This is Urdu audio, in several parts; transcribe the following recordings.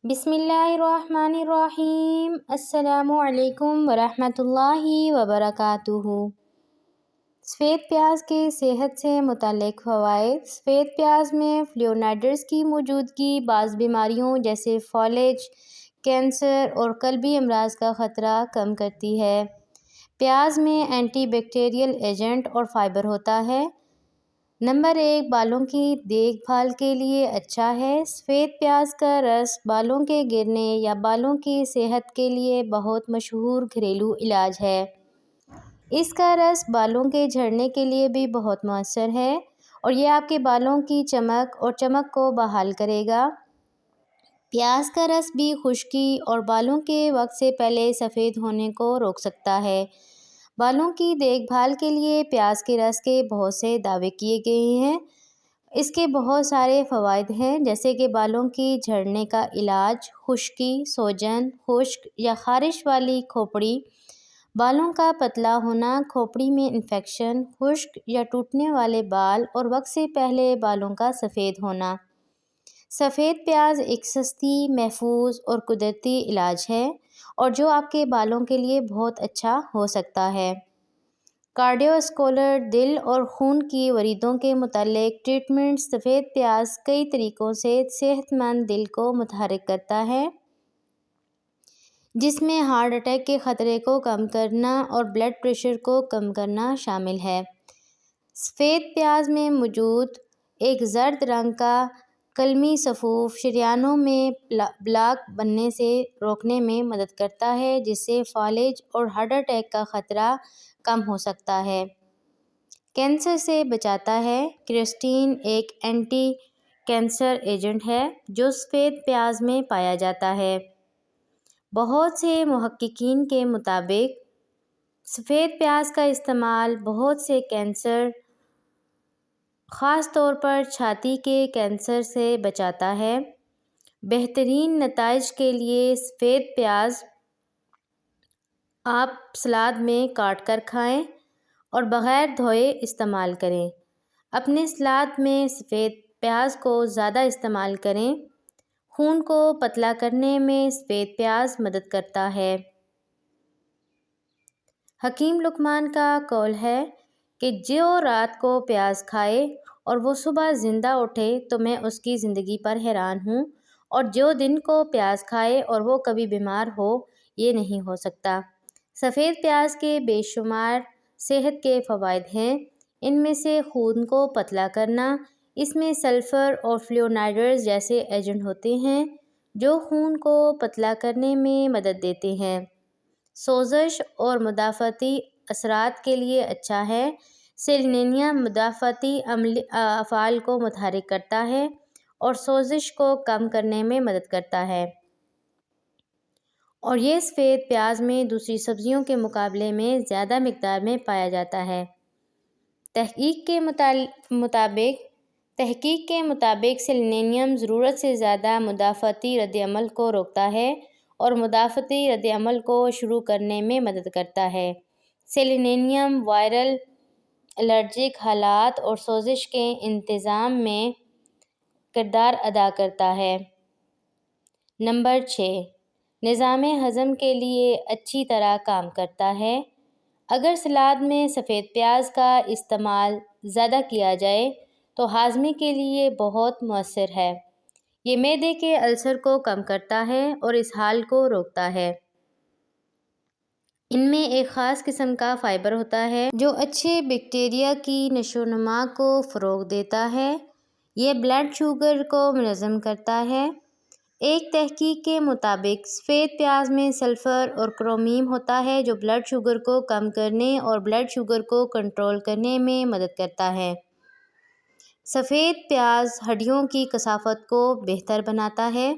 بسم اللہ الرحمن الرحیم۔ السلام علیکم ورحمۃ اللہ وبرکاتہ۔ سفید پیاز کے صحت سے متعلق فوائد۔ سفید پیاز میں فلیونائڈز کی موجودگی بعض بیماریوں جیسے فالج، کینسر اور قلبی امراض کا خطرہ کم کرتی ہے۔ پیاز میں اینٹی بیکٹیریل ایجنٹ اور فائبر ہوتا ہے۔ نمبر 1، بالوں کی دیکھ بھال کے لیے اچھا ہے۔ سفید پیاز کا رس بالوں کے گرنے یا بالوں کی صحت کے لیے بہت مشہور گھریلو علاج ہے۔ اس کا رس بالوں کے جھڑنے کے لیے بھی بہت مؤثر ہے اور یہ آپ کے بالوں کی چمک کو بحال کرے گا۔ پیاز کا رس بھی خشکی اور بالوں کے وقت سے پہلے سفید ہونے کو روک سکتا ہے۔ بالوں کی دیکھ بھال کے لیے پیاز کے رس کے بہت سے دعوے کیے گئے ہیں۔ اس کے بہت سارے فوائد ہیں، جیسے کہ بالوں کی جھڑنے کا علاج، خشکی، سوجن، خشک یا خارش والی کھوپڑی، بالوں کا پتلا ہونا، کھوپڑی میں انفیکشن، خشک یا ٹوٹنے والے بال اور وقت سے پہلے بالوں کا سفید ہونا۔ سفید پیاز ایک سستی، محفوظ اور قدرتی علاج ہے اور جو آپ کے بالوں کے لیے بہت اچھا ہو سکتا ہے۔ کارڈیوواسکولر، دل اور خون کی وریدوں کے متعلق ٹریٹمنٹ۔ سفید پیاز کئی طریقوں سے صحت مند دل کو متحرک کرتا ہے، جس میں ہارٹ اٹیک کے خطرے کو کم کرنا اور بلڈ پریشر کو کم کرنا شامل ہے۔ سفید پیاز میں موجود ایک زرد رنگ کا قلمی صفوف شریانوں میں بلاک بننے سے روکنے میں مدد کرتا ہے، جس سے فالج اور ہارٹ اٹیک کا خطرہ کم ہو سکتا ہے۔ کینسر سے بچاتا ہے۔ کیرسٹین ایک اینٹی کینسر ایجنٹ ہے جو سفید پیاز میں پایا جاتا ہے۔ بہت سے محققین کے مطابق سفید پیاز کا استعمال بہت سے کینسر، خاص طور پر چھاتی کے کینسر سے بچاتا ہے۔ بہترین نتائج کے لیے سفید پیاز آپ سلاد میں کاٹ کر کھائیں اور بغیر دھوئے استعمال کریں۔ اپنے سلاد میں سفید پیاز کو زیادہ استعمال کریں۔ خون کو پتلا کرنے میں سفید پیاز مدد کرتا ہے۔ حکیم لقمان کا قول ہے کہ جو رات کو پیاز کھائے اور وہ صبح زندہ اٹھے تو میں اس کی زندگی پر حیران ہوں، اور جو دن کو پیاز کھائے اور وہ کبھی بیمار ہو، یہ نہیں ہو سکتا۔ سفید پیاز کے بے شمار صحت کے فوائد ہیں۔ ان میں سے خون کو پتلا کرنا۔ اس میں سلفر اور فلیونائڈز جیسے ایجنٹ ہوتے ہیں جو خون کو پتلا کرنے میں مدد دیتے ہیں۔ سوزش اور مدافعتی اثرات کے لیے اچھا ہے۔ سیلینیم مدافعتی افعال کو متحرک کرتا ہے اور سوزش کو کم کرنے میں مدد کرتا ہے، اور یہ سفید پیاز میں دوسری سبزیوں کے مقابلے میں زیادہ مقدار میں پایا جاتا ہے۔ تحقیق کے مطابق سیلینیم ضرورت سے زیادہ مدافعتی ردعمل کو روکتا ہے اور مدافعتی ردعمل کو شروع کرنے میں مدد کرتا ہے۔ سیلینیم وائرل، الرجک حالات اور سوزش کے انتظام میں کردار ادا کرتا ہے۔ نمبر 6، نظام ہضم کے لیے اچھی طرح کام کرتا ہے۔ اگر سلاد میں سفید پیاز کا استعمال زیادہ کیا جائے تو ہاضمے کے لیے بہت مؤثر ہے۔ یہ معدے کے السر کو کم کرتا ہے اور اسہال کو روکتا ہے۔ ان میں ایک خاص قسم کا فائبر ہوتا ہے جو اچھے بیکٹیریا کی نشو و نما کو فروغ دیتا ہے۔ یہ بلڈ شوگر کو منظم کرتا ہے۔ ایک تحقیق کے مطابق سفید پیاز میں سلفر اور کرومیم ہوتا ہے جو بلڈ شوگر کو کم کرنے اور بلڈ شوگر کو کنٹرول کرنے میں مدد کرتا ہے۔ سفید پیاز ہڈیوں کی کثافت کو بہتر بناتا ہے۔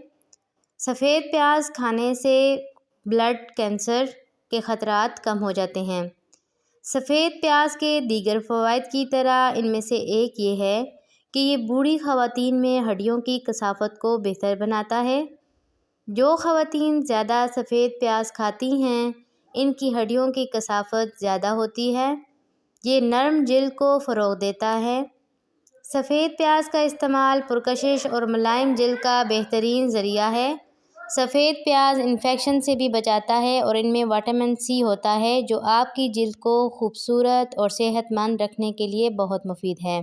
سفید پیاز کھانے سے بلڈ کینسر کے خطرات کم ہو جاتے ہیں۔ سفید پیاز کے دیگر فوائد کی طرح ان میں سے ایک یہ ہے کہ یہ بوڑھی خواتین میں ہڈیوں کی کثافت کو بہتر بناتا ہے۔ جو خواتین زیادہ سفید پیاز کھاتی ہیں ان کی ہڈیوں کی کثافت زیادہ ہوتی ہے۔ یہ نرم جلد کو فروغ دیتا ہے۔ سفید پیاز کا استعمال پرکشش اور ملائم جلد کا بہترین ذریعہ ہے۔ سفید پیاز انفیکشن سے بھی بچاتا ہے اور ان میں وٹامن سی ہوتا ہے جو آپ کی جلد کو خوبصورت اور صحت مند رکھنے کے لیے بہت مفید ہے۔